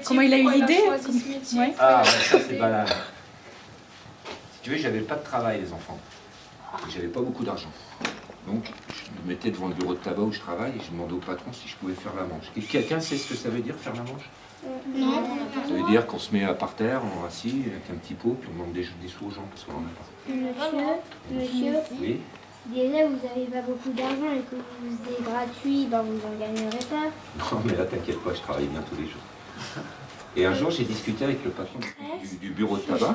Comment il a eu l'idée? Ouais. Ah, bah, ça c'est banal. Si tu veux, j'avais pas de travail, les enfants. J'avais pas beaucoup d'argent. Donc, je me mettais devant le bureau de tabac où je travaille et je demandais au patron si je pouvais faire la manche. Et quelqu'un sait ce que ça veut dire, faire la manche? Non. Ça veut dire qu'on se met par terre, on est assis, avec un petit pot, puis on demande des sous aux gens parce qu'on en a pas. Monsieur, Oui. si déjà vous n'avez pas beaucoup d'argent et que vous faisiez gratuit, ben vous n'en gagnerez pas. Non, mais là, t'inquiète pas, je travaille bien tous les jours. Et un jour, j'ai discuté avec le patron du bureau de tabac.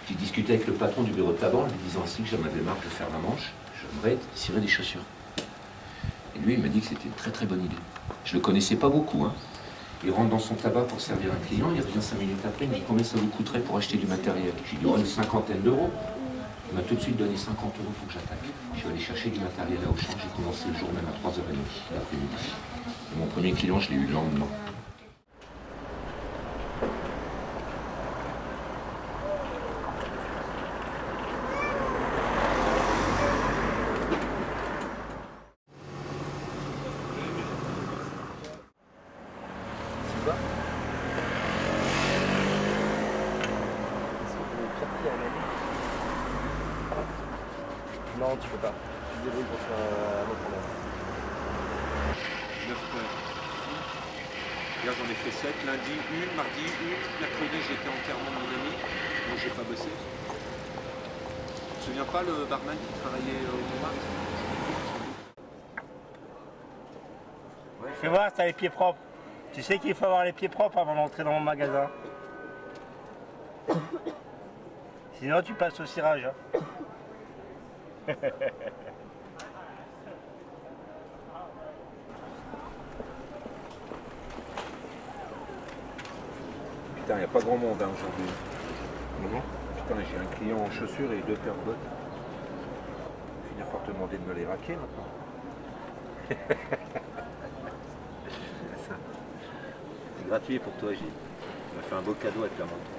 J'ai discuté avec le patron du bureau de tabac en lui disant ainsi que j'en avais marre de faire la manche, j'aimerais cirer des chaussures. Et lui, il m'a dit que c'était une très très bonne idée. Je le connaissais pas beaucoup, hein. Il rentre dans son tabac pour servir un client, il revient 5 minutes après, il me dit combien ça vous coûterait pour acheter du matériel. J'ai dit, une cinquantaine d'euros. Il m'a tout de suite donné 50 euros pour que j'attaque. Je suis allé chercher du matériel à Auchan, j'ai commencé le jour même à 3h30 l'après-midi. Mon premier client, je l'ai eu le lendemain. Non, tu peux pas. Tu te débrouilles pour faire un autre problème. 9 points. Hier j'en ai fait 7, lundi 1, mardi 1, mercredi j'étais en enterrement de mon ami, donc j'ai pas bossé. Tu te souviens pas le barman qui travaillait au Montmartre? Fais voir si t'as les pieds propres. Tu sais qu'il faut avoir les pieds propres avant d'entrer dans mon magasin. Sinon tu passes au cirage. Hein. Putain, il n'y a pas grand monde hein, aujourd'hui. Putain, j'ai un client en chaussures et 2 paires de bottes. Je vais finir par te demander de me les raquer maintenant. C'est gratuit pour toi, Gilles. Tu m'as fait un beau cadeau avec la montre.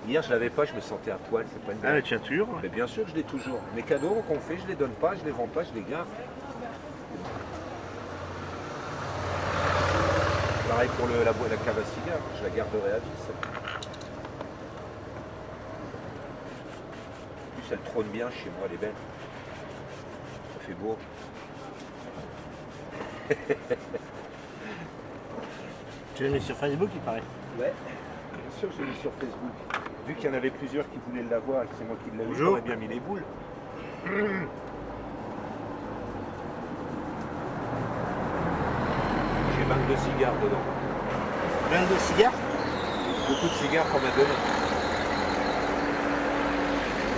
Hier, je l'avais pas, je me sentais à poil, c'est pas une blague. Ah mais tu as toujours. Mais bien sûr que je l'ai toujours. Mes cadeaux qu'on fait, je les donne pas, je les vends pas, je les garde. Pareil pour la cave à cigares, je la garderai à vie. Ça. En plus, elle trône bien chez moi, elle est belle. Ça fait beau. Tu l'as mis sur Facebook, il paraît. Ouais, bien sûr que je l'ai mis sur Facebook. Vu qu'il y en avait plusieurs qui voulaient l'avoir et que c'est moi qui l'ai eu, j'aurais bien mis les boules. J'ai 22 cigares dedans. 22 cigares? Beaucoup de cigares qu'on m'a donné.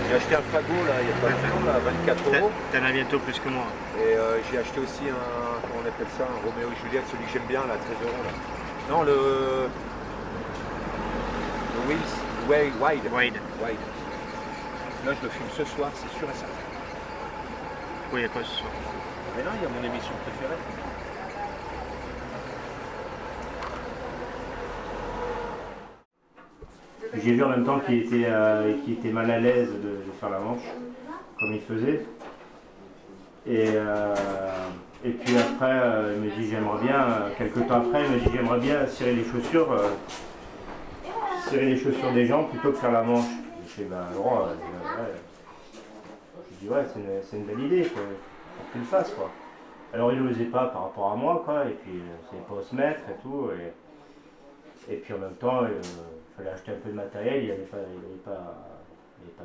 J'ai acheté un fagot là, il n'y a pas longtemps, là, à 24 euros. T'en as bientôt plus que moi. Et j'ai acheté aussi un, comment on appelle ça, un Roméo et Juliette, celui que j'aime bien, là, 13 euros. Là. Non, le Wills. Wide. Là, je le fume ce soir, c'est sûr et certain. Oui, il y a quoi ce soir? Mais non, il y a mon émission préférée. J'ai vu en même temps qu'il était mal à l'aise de faire la manche, comme il faisait. Et puis après, il me dit j'aimerais bien, quelques temps après, il me dit j'aimerais bien cirer les chaussures des gens plutôt que faire la manche. Je dis bah Laurent, je dis ouais, c'est une belle idée, faut que tu le fasses quoi. Alors il n'osait pas par rapport à moi quoi, et puis il ne savait pas où se mettre et tout. Et puis en même temps, il fallait acheter un peu de matériel, il n'avait pas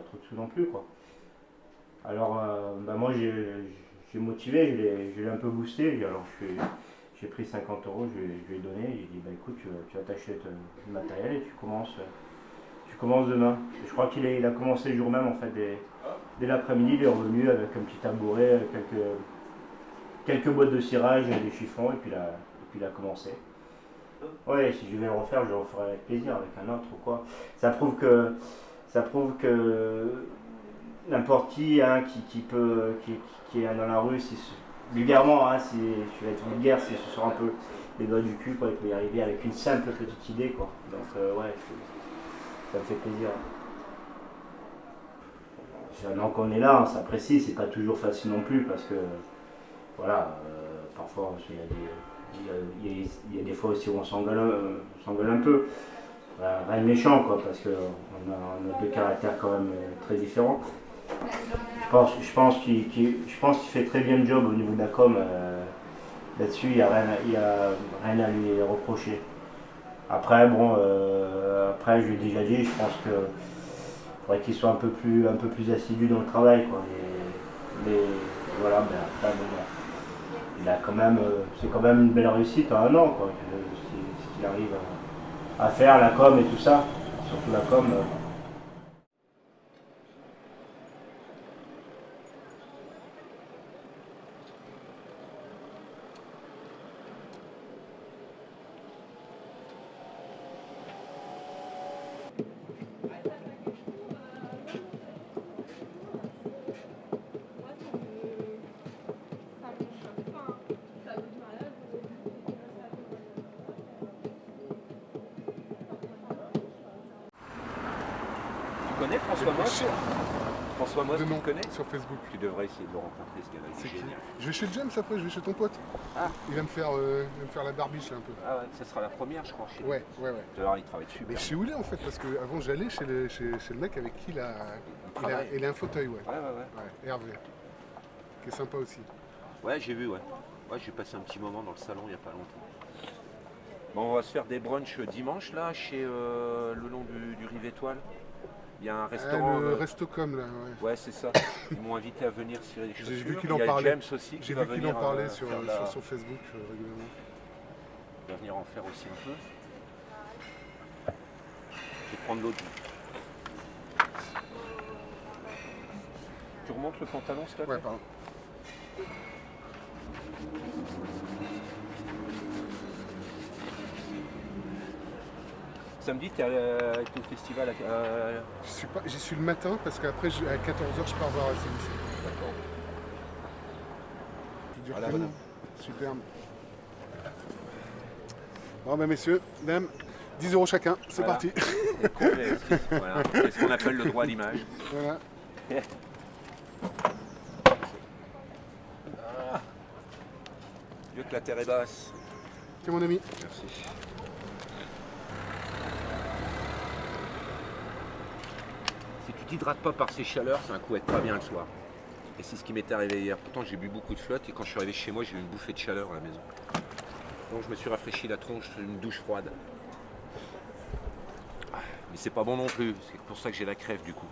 trop de sous non plus quoi. Alors bah moi j'ai motivé, je l'ai un peu boosté, alors j'ai pris 50 euros, je lui ai donné, j'ai dit bah écoute tu vas t'acheter du matériel et tu commences demain. Et je crois qu'il a commencé le jour même en fait, dès l'après-midi, il est revenu avec un petit tabouret, quelques boîtes de cirage, des chiffons et puis depuis qu'il a commencé. Ouais, si je vais le refaire, je le referai avec plaisir, avec un autre ou quoi. Ça prouve que n'importe qui, hein, qui est dans la rue, vulgairement, hein, si je vais être vulgaire, si ce sera un peu les doigts du cul, quoi, il peut y arriver avec une simple petite idée, quoi. Donc ouais, ça me fait plaisir. Maintenant qu'on est là, on s'apprécie, c'est pas toujours facile non plus parce que voilà, parfois il y a des fois aussi où on s'engueule un peu. Voilà, rien de méchant quoi, parce qu'on a deux caractères quand même très différents. Je pense qu'il fait très bien le job au niveau de la com. Là-dessus, il n'y a rien à lui reprocher. Après, bon, je lui ai déjà dit, je pense que faudrait qu'il soit un peu plus assidu dans le travail, quoi. Mais voilà, mais après, bon, il a quand même, c'est quand même une belle réussite en un an, quoi. Ce qu'il arrive à faire, la com et tout ça, surtout la com. Tu connais François Moss? François Moss, tu Non, le connais? sur Facebook. Tu devrais essayer de le rencontrer, ce gars-là, il C'est est qui? génial. Je vais chez James après, je vais chez ton pote. Ah. Il va me faire la barbiche là, un peu. Ah ouais, ça sera la première, je crois, chez lui. Ouais. Tu vas voir, il travaille dessus. Mais je sais où il est en fait, parce qu'avant j'allais chez le mec avec qui il a un fauteuil, ouais. Ouais. Hervé. Qui est sympa aussi. Ouais, j'ai vu, ouais. Ouais, j'ai passé un petit moment dans le salon il n'y a pas longtemps. Bon, on va se faire des brunchs dimanche, là, chez le long du Rive Étoile. Il y a un restaurant. Le Restocom là, ouais. Ouais, c'est ça. Ils m'ont invité à venir cirer les chaussures. J'ai vu qu'il Il en y a parlait. James aussi qui J'ai va vu qu'il venir en parlait sur faire son Facebook régulièrement. Il va venir en faire aussi un peu. Je vais prendre l'autre. Tu remontes le pantalon, s'il te plaît? Ouais, pardon. Samedi, tu es au festival J'y suis le matin parce qu'après à 14h je pars voir la CDC. D'accord. Voilà. Superbe. Bon ben messieurs, dames, 10 € chacun, c'est Voilà. parti. Voilà. C'est ce qu'on appelle le droit à l'image. Voilà. Mieux que la terre est basse. C'est mon ami. Merci. Si tu t'hydrates pas par ces chaleurs, c'est un coup à être pas bien le soir. Et c'est ce qui m'est arrivé hier. Pourtant j'ai bu beaucoup de flotte et quand je suis arrivé chez moi, j'ai eu une bouffée de chaleur à la maison. Donc je me suis rafraîchi la tronche, une douche froide. Mais c'est pas bon non plus, c'est pour ça que j'ai la crève du coup.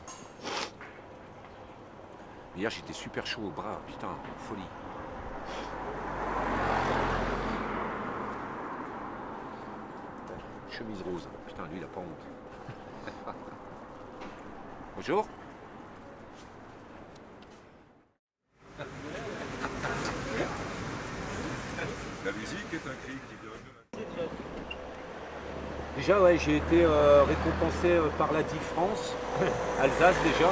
Hier j'étais super chaud au bras, putain, folie. Chemise rose, putain lui il a pas honte. Bonjour. La musique est un cri qui donne. Déjà ouais, j'ai été récompensé par la DIF France, Alsace déjà.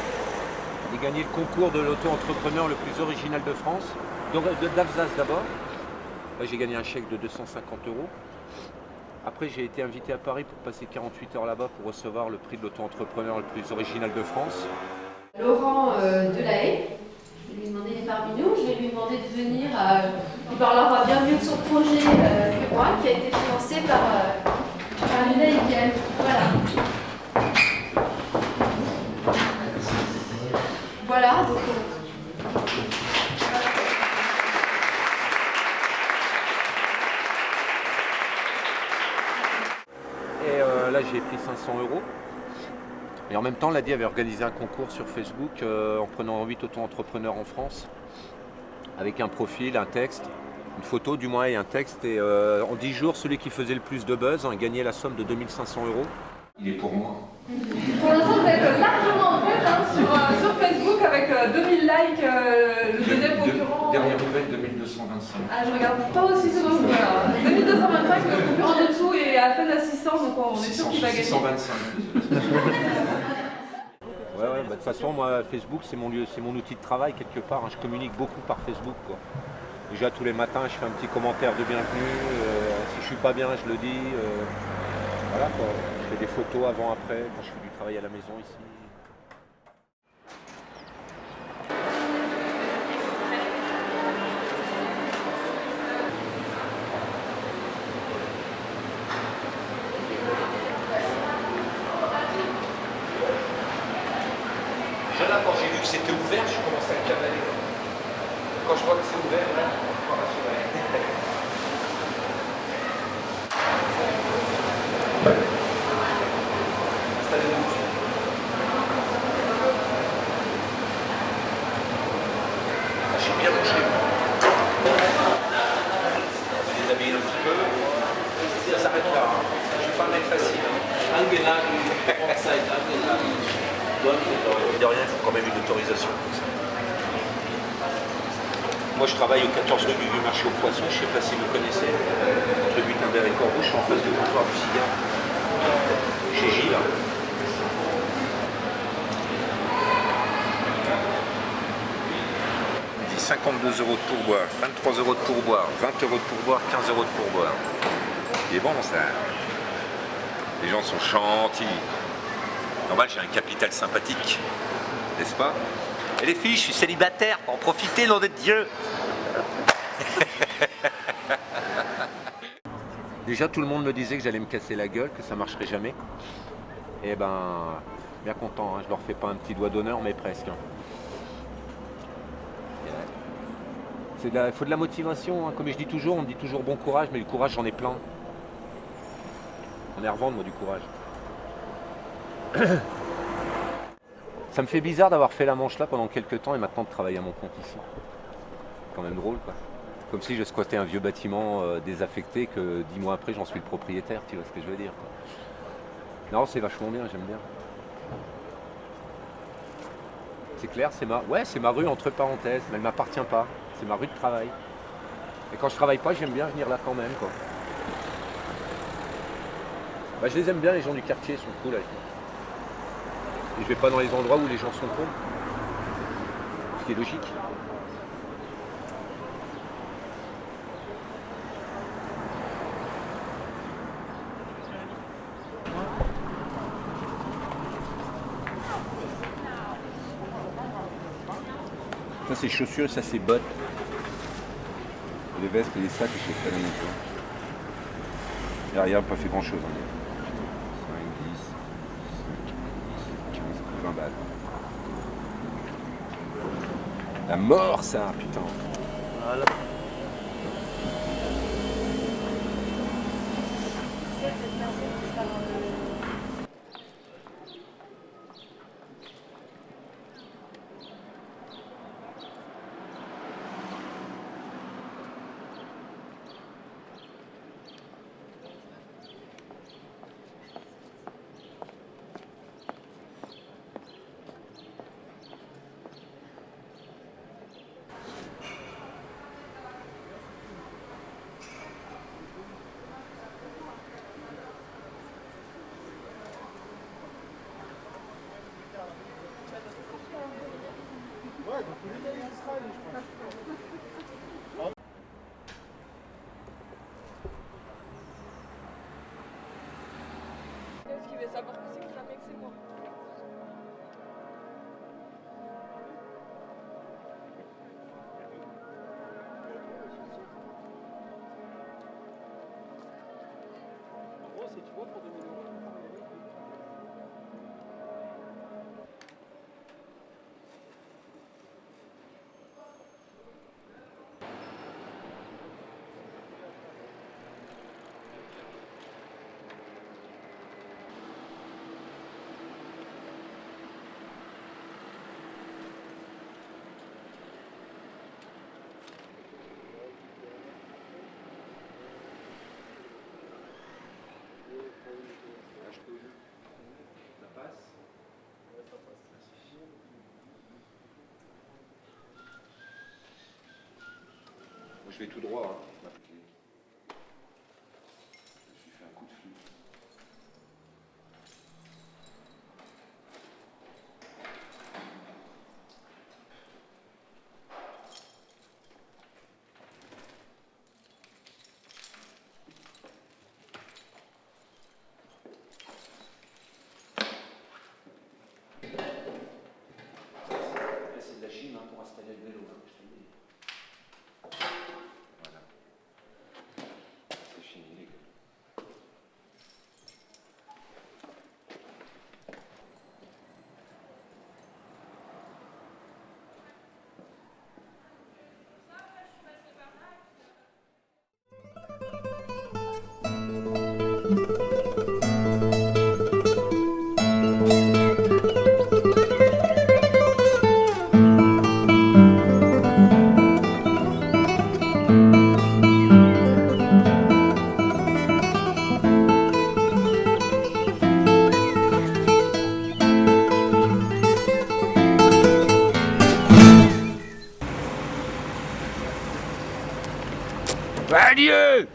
J'ai gagné le concours de l'auto-entrepreneur le plus original de France, d'Alsace d'abord. Là, j'ai gagné un chèque de 250 €. Après, j'ai été invité à Paris pour passer 48 heures là-bas pour recevoir le prix de l'auto-entrepreneur le plus original de France. Laurent Delahaye, je vais lui demander d'être parmi nous, je vais lui demander de venir, il parlera bien mieux de son projet que moi, qui a été financé par l'UNAIDIAL. Voilà. Voilà, donc... Et là, j'ai pris 500 €. Et en même temps, l'ADI avait organisé un concours sur Facebook en prenant 8 auto-entrepreneurs en France, avec un profil, un texte, une photo du moins et un texte. Et en 10 jours, celui qui faisait le plus de buzz a gagné la somme de 2500 €. Il est pour moi. Pour l'instant, vous êtes largement en tête sur Facebook avec 2000 likes, le deuxième concurrent. Dernière nouvelle, 2225. Ah, je regarde pas aussi souvent ce là. 2225, le concurrent en dessous est à peine à 600, donc on est sûr qu'il va gagner. 625. Ouais, de toute façon, moi, Facebook, c'est mon outil de travail quelque part. Hein. Je communique beaucoup par Facebook, quoi. Déjà, tous les matins, je fais un petit commentaire de bienvenue. Si je suis pas bien, je le dis. Voilà, quoi. Je fais des photos avant-après, quand je fais du travail à la maison ici. Déjà là, quand j'ai vu que c'était ouvert, je commençais à cavaler. Quand je vois que c'est ouvert, là, je suis pas rassuré. Installez-vous. Ah, j'ai bien mangé. Je vais déshabiller un petit peu. Ça s'arrête là. Hein. Je suis pas un mec facile. De rien, il faut quand même une autorisation pour ça. Moi, je travaille au 14 rue du Vieux Marché aux Poissons, je ne sais pas si vous connaissez, entre Gutenberg et Corbeau, je suis en face du comptoir du cigare, chez Gilles. Il dit 52 € de pourboire, 23 € de pourboire, 20 € de pourboire, 15 € de pourboire. Il est bon ça. Les gens sont gentils. Normal, j'ai un capital sympathique, n'est-ce pas? Et les filles, je suis célibataire, pour en profiter, nom de Dieu. Déjà, tout le monde me disait que j'allais me casser la gueule, que ça marcherait jamais. Et ben, bien content, hein. Je leur fais pas un petit doigt d'honneur, mais presque. Hein. Il faut de la motivation, hein. Comme je dis toujours, on me dit toujours bon courage, mais le courage, j'en ai plein. On est à revendre, moi, du courage. Ça me fait bizarre d'avoir fait la manche là pendant quelques temps et maintenant de travailler à mon compte ici. C'est quand même drôle, quoi. Comme si je squattais un vieux bâtiment désaffecté que 10 mois après j'en suis le propriétaire, tu vois ce que je veux dire, quoi. Non, c'est vachement bien, j'aime bien. C'est clair, c'est ma rue entre parenthèses, mais elle ne m'appartient pas. C'est ma rue de travail. Et quand je travaille pas, j'aime bien venir là quand même, quoi. Bah, je les aime bien, les gens du quartier, ils sont cool avec moi. Et je vais pas dans les endroits où les gens sont cons. Ce qui est logique. Ça c'est chaussures, ça c'est bottes. Les vestes et les sacs, je sais pas la même chose. Derrière, pas fait grand chose. 5, 10, 15, 20 balles. La mort, ça, putain. Voilà. Ce qu'il veut savoir, c'est que c'est un mec, c'est moi. En gros, c'est, tu vois, pour 2000 €. je vais tout droit. Hein. Je lui fais un coup de flûte. C'est de la gym hein, pour installer le vélo. Hein, je te le dis. Voilà. C'est fini les gars. Adieu.